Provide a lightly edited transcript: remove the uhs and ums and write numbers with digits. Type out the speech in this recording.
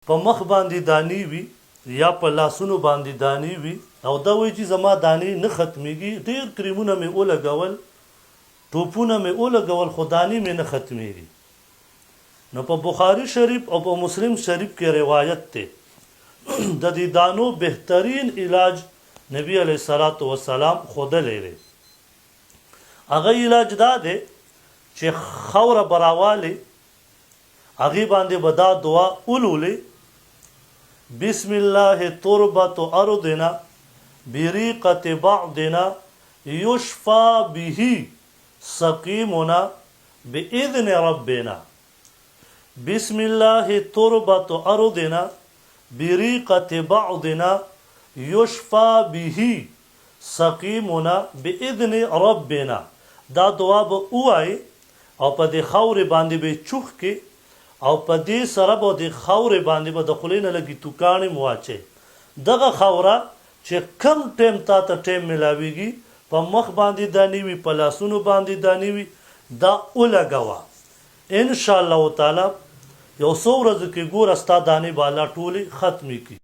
په مخ باندې دانی وي یا په لاسونو باندې دانی وي او دا وایي چې زما دانی نه ختمیږي، ډېر کریمونه مې ولګول، ټوپونه مې ولګول، خو دانی مې نه ختمیږي. نو په بخاري شریف او په مسلم شریف کې روایت دی د دې دانو بهترین علاج نبی علیه الصلاۃ والسلام ښودلی دی. هغه علاج دا دی چې خوره براوالی هغې باندې به دا دعا ولولې: بسم الله تربة أرضنا بريقة بعضنا يشفى به سقيمنا بإذن ربنا. بسم الله تربة أرضنا بريقة بعضنا يشفى به سقيمنا بإذن ربنا. دا دعا به ووایي او په دې خاورې باندې به چوخ کې او په دې سره به د خاورې باندې به د خولې نه لږې توکاڼې مو واچئ. دغه خاوره چې کم ټیم تا ته ټیم میلاویږي، په مخ باندې دانی وي، په لاسونو باندې دانی وي، دا ولګوه. انشاءالله تعالی یو څو ورځو کې ګوره ستا دانې به الله ټولې ختمې کړي.